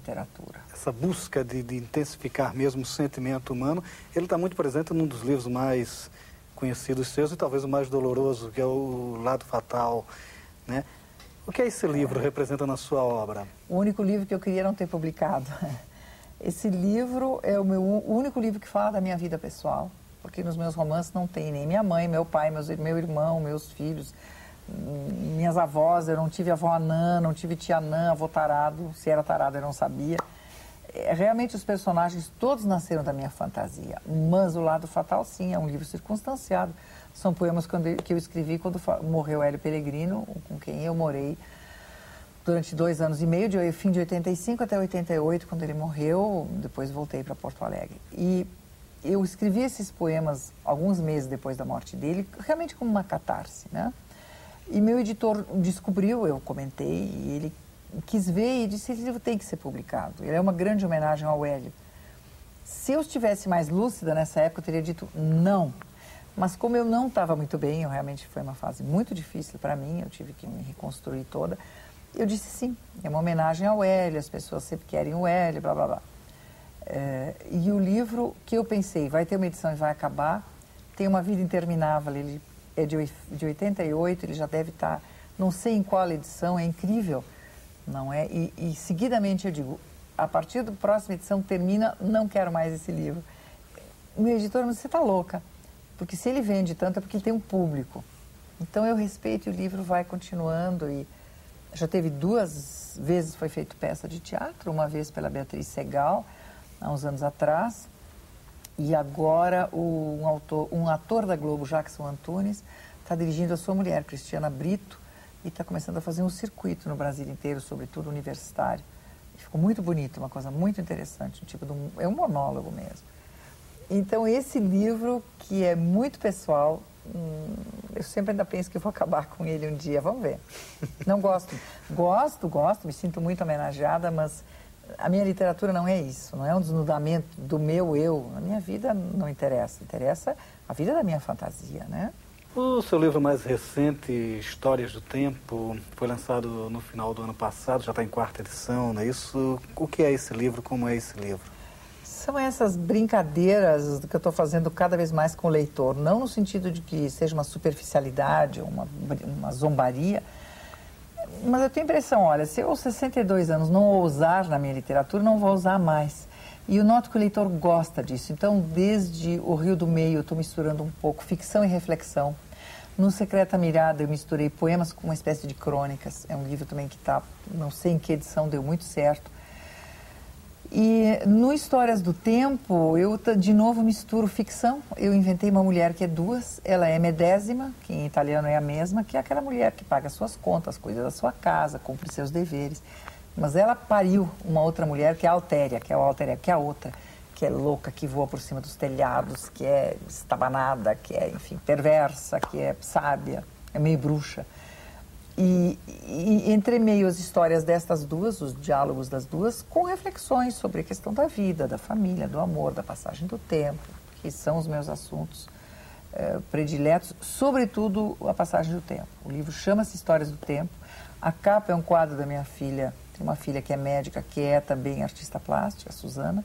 literatura. Essa busca de intensificar mesmo o sentimento humano, ele está muito presente num dos livros mais conhecidos seus e talvez o mais doloroso, que é o Lado Fatal, né? O que esse livro representa na sua obra? O único livro que eu queria não ter publicado. Esse livro é o único livro que fala da minha vida pessoal, porque nos meus romances não tem nem minha mãe, meu pai, meu irmão, meus filhos, minhas avós. Eu não tive avó anã, não tive tia anã, avô tarado. Se era tarado eu não sabia. Realmente os personagens todos nasceram da minha fantasia, mas O Lado Fatal sim, é um livro circunstanciado. São poemas que eu escrevi quando morreu Hélio Pellegrino, com quem eu morei durante 2 anos e meio, de fim de 85 até 88, quando ele morreu. Depois voltei para Porto Alegre. E eu escrevi esses poemas alguns meses depois da morte dele, realmente como uma catarse, né? E meu editor descobriu, eu comentei, e ele quis ver e disse: esse livro tem que ser publicado. Ele é uma grande homenagem ao Hélio. Se eu estivesse mais lúcida nessa época, eu teria dito não. Mas como eu não estava muito bem, realmente foi uma fase muito difícil para mim, eu tive que me reconstruir toda, eu disse sim, é uma homenagem ao Hélio, as pessoas sempre querem o Hélio, blá, blá, blá. E o livro que eu pensei, vai ter uma edição e vai acabar, tem uma vida interminável, ele é de 88, ele já deve estar, não sei em qual edição, é incrível, não é? E seguidamente eu digo, a partir da próxima edição termina, não quero mais esse livro. O meu editor me disse: você está louca, porque se ele vende tanto é porque ele tem um público. Então eu respeito, e o livro vai continuando. E já teve 2 vezes, foi feito peça de teatro, uma vez pela Beatriz Segal, há uns anos atrás, e agora um ator da Globo, Jackson Antunes, está dirigindo A Sua Mulher, Cristiana Brito, e está começando a fazer um circuito no Brasil inteiro, sobretudo universitário. E ficou muito bonito, uma coisa muito interessante, é um monólogo mesmo. Então esse livro, que é muito pessoal, eu sempre ainda penso que eu vou acabar com ele um dia, vamos ver. Não gosto. Gosto, me sinto muito homenageada, mas a minha literatura não é isso, não é um desnudamento do meu eu. A minha vida não interessa, interessa a vida da minha fantasia, né? O seu livro mais recente, Histórias do Tempo, foi lançado no final do ano passado, já está em 4ª edição, não é isso? O que é esse livro? Como é esse livro? São essas brincadeiras que eu estou fazendo cada vez mais com o leitor, não no sentido de que seja uma superficialidade, uma zombaria, mas eu tenho a impressão, olha, se eu aos 62 anos não ousar na minha literatura, não vou usar mais. E eu noto que o leitor gosta disso. Então, desde O Rio do Meio, eu estou misturando um pouco ficção e reflexão. No Secreta Mirada, eu misturei poemas com uma espécie de crônicas. É um livro também que está, não sei em que edição, deu muito certo. E no Histórias do Tempo, eu de novo misturo ficção. Eu inventei uma mulher que é 2, ela é medésima, que em italiano é a mesma, que é aquela mulher que paga suas contas, cuida da sua casa, cumpre seus deveres. Mas ela pariu uma outra mulher que é a Altéria, que é a outra, que é louca, que voa por cima dos telhados, que é estabanada, que é, enfim, perversa, que é sábia, é meio bruxa. E entre meio as histórias destas duas, os diálogos das duas, com reflexões sobre a questão da vida, da família, do amor, da passagem do tempo, que são os meus assuntos prediletos, sobretudo a passagem do tempo. O livro chama-se Histórias do Tempo. A capa é um quadro da minha filha, tem uma filha que é médica, que é também artista plástica, a Suzana.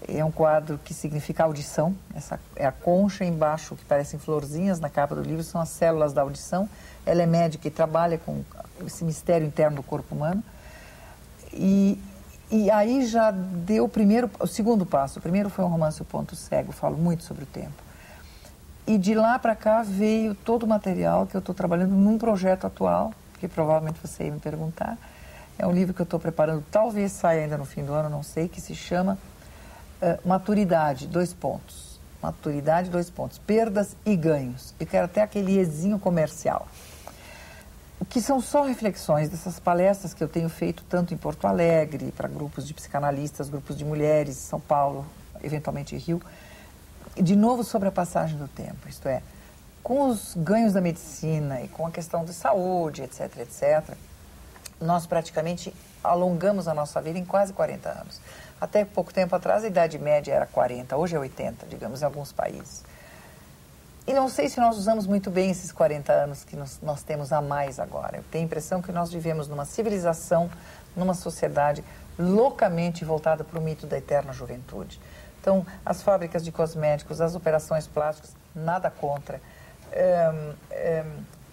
É um quadro que significa audição. Essa é a concha embaixo, que parecem florzinhas na capa do livro, são as células da audição. Ela é médica e trabalha com esse mistério interno do corpo humano. E aí já deu o segundo passo. O primeiro foi um romance O Ponto Cego, falo muito sobre o tempo. E de lá para cá veio todo o material que eu estou trabalhando num projeto atual, que provavelmente você ia me perguntar. É um livro que eu estou preparando, talvez saia ainda no fim do ano, não sei, que se chama Maturidade, 2 pontos. Maturidade, 2 pontos. Perdas e ganhos. Eu quero até aquele ezinho comercial. O que são só reflexões dessas palestras que eu tenho feito tanto em Porto Alegre, para grupos de psicanalistas, grupos de mulheres, São Paulo, eventualmente Rio, de novo sobre a passagem do tempo, isto é, com os ganhos da medicina e com a questão de saúde, etc., etc., nós praticamente alongamos a nossa vida em quase 40 anos. Até pouco tempo atrás a idade média era 40, hoje é 80, digamos, em alguns países. E não sei se nós usamos muito bem esses 40 anos que nós temos a mais agora. Eu tenho a impressão que nós vivemos numa civilização, numa sociedade loucamente voltada para o mito da eterna juventude. Então, as fábricas de cosméticos, as operações plásticas, nada contra.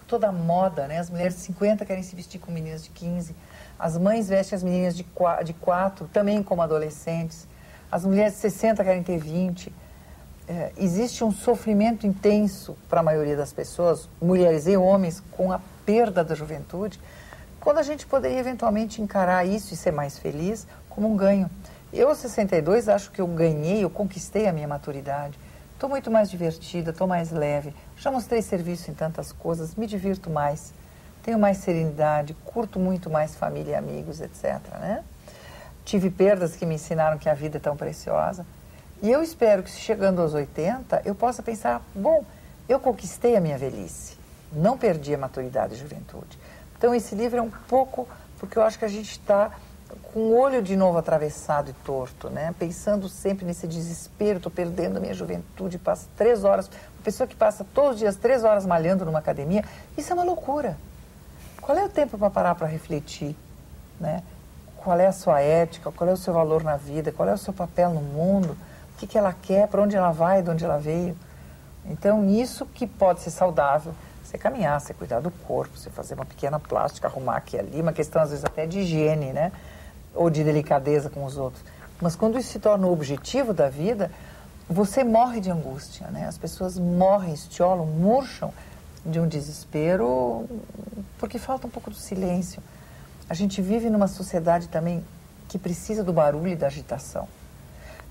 Toda a moda, né? As mulheres de 50 querem se vestir com meninas de 15. As mães vestem as meninas de 4, também como adolescentes. As mulheres de 60 querem ter 20. Existe um sofrimento intenso para a maioria das pessoas, mulheres e homens, com a perda da juventude, quando a gente poderia eventualmente encarar isso e ser mais feliz como um ganho. Eu, aos 62, acho que eu conquistei a minha maturidade. Estou muito mais divertida, estou mais leve, já mostrei serviço em tantas coisas, me divirto mais, tenho mais serenidade, curto muito mais família e amigos, etc. Né? Tive perdas que me ensinaram que a vida é tão preciosa. E eu espero que, chegando aos 80, eu possa pensar, bom, eu conquistei a minha velhice, não perdi a maturidade e a juventude. Então, esse livro é um pouco, porque eu acho que a gente está com o olho de novo atravessado e torto, né? Pensando sempre nesse desespero, estou perdendo a minha juventude, passo 3 horas, uma pessoa que passa todos os dias 3 horas malhando numa academia, isso é uma loucura. Qual é o tempo para parar para refletir, né? Qual é a sua ética, qual é o seu valor na vida, qual é o seu papel no mundo, o que ela quer, para onde ela vai, de onde ela veio. Então, isso que pode ser saudável, você caminhar, você cuidar do corpo, você fazer uma pequena plástica, arrumar aqui e ali, uma questão às vezes até de higiene, né? Ou de delicadeza com os outros. Mas quando isso se torna o objetivo da vida, você morre de angústia, né? As pessoas morrem, estiolam, murcham de um desespero porque falta um pouco do silêncio. A gente vive numa sociedade também que precisa do barulho e da agitação.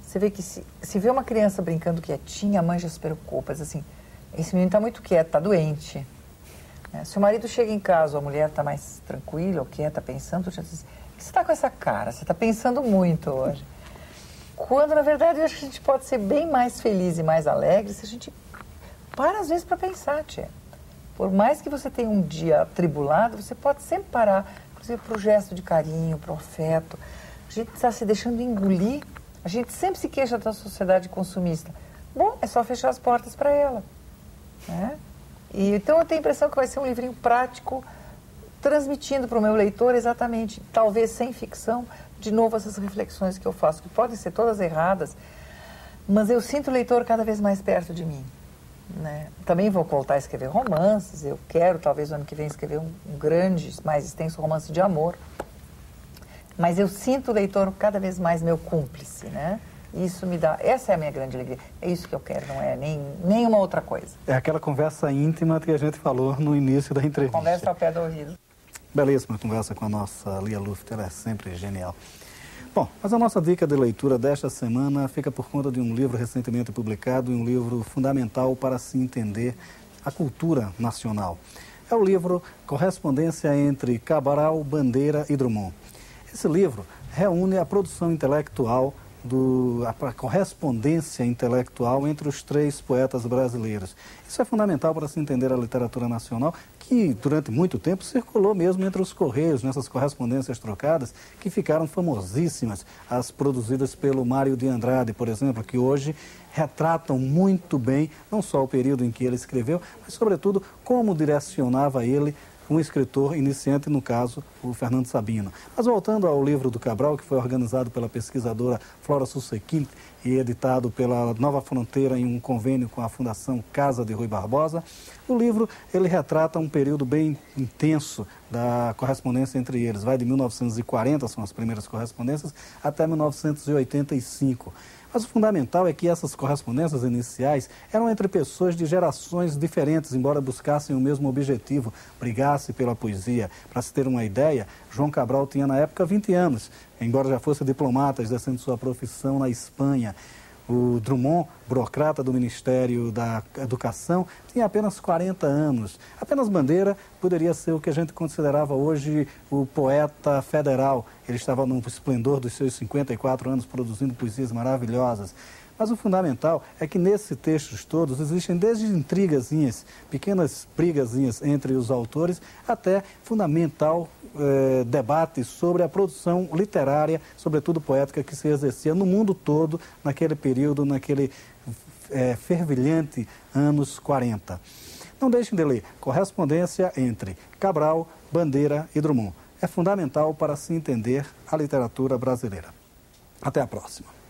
Você vê que se vê uma criança brincando quietinha, a mãe já se preocupa, diz assim, esse menino está muito quieto, está doente. Se o marido chega em casa, a mulher está mais tranquila ou quieta, pensando, já diz, você está com essa cara, você está pensando muito hoje. Quando, na verdade, eu acho que a gente pode ser bem mais feliz e mais alegre se a gente para, às vezes, para pensar, tia. Por mais que você tenha um dia atribulado, você pode sempre parar, inclusive para o gesto de carinho, para o afeto. A gente está se deixando engolir. A gente sempre se queixa da sociedade consumista. Bom, é só fechar as portas para ela. Né? E, então, eu tenho a impressão que vai ser um livrinho prático, transmitindo para o meu leitor exatamente, talvez sem ficção, de novo essas reflexões que eu faço, que podem ser todas erradas, mas eu sinto o leitor cada vez mais perto de mim. Né? Também vou voltar a escrever romances, eu quero talvez no ano que vem escrever um grande, mais extenso romance de amor, mas eu sinto o leitor cada vez mais meu cúmplice, né? Isso me dá, essa é a minha grande alegria, é isso que eu quero, não é nenhuma outra coisa. É aquela conversa íntima que a gente falou no início da entrevista. Conversa ao pé do ouvido. Belíssima conversa com a nossa Lia Luft, ela é sempre genial. Bom, mas a nossa dica de leitura desta semana fica por conta de um livro recentemente publicado, um livro fundamental para se entender a cultura nacional. É o livro Correspondência entre Cabral, Bandeira e Drummond. Esse livro reúne a produção intelectual, a correspondência intelectual entre os 3 poetas brasileiros. Isso é fundamental para se entender a literatura nacional, que durante muito tempo circulou mesmo entre os correios, nessas correspondências trocadas, que ficaram famosíssimas, as produzidas pelo Mário de Andrade, por exemplo, que hoje retratam muito bem, não só o período em que ele escreveu, mas sobretudo como direcionava ele um escritor iniciante, no caso, o Fernando Sabino. Mas voltando ao livro do Cabral, que foi organizado pela pesquisadora Flora Sussequim e editado pela Nova Fronteira em um convênio com a Fundação Casa de Rui Barbosa, o livro ele retrata um período bem intenso da correspondência entre eles. Vai de 1940, são as primeiras correspondências, até 1985. Mas o fundamental é que essas correspondências iniciais eram entre pessoas de gerações diferentes, embora buscassem o mesmo objetivo, brigassem pela poesia. Para se ter uma ideia, João Cabral tinha na época 20 anos, embora já fosse diplomata, exercendo sua profissão na Espanha. O Drummond, burocrata do Ministério da Educação, tinha apenas 40 anos. Apenas Bandeira poderia ser o que a gente considerava hoje o poeta federal. Ele estava no esplendor dos seus 54 anos, produzindo poesias maravilhosas. Mas o fundamental é que nesses textos todos existem desde intrigazinhas, pequenas brigazinhas entre os autores, até fundamental debate sobre a produção literária, sobretudo poética, que se exercia no mundo todo naquele período, naquele fervilhante anos 40. Não deixem de ler Correspondência entre Cabral, Bandeira e Drummond. é fundamental para se entender a literatura brasileira. Até a próxima.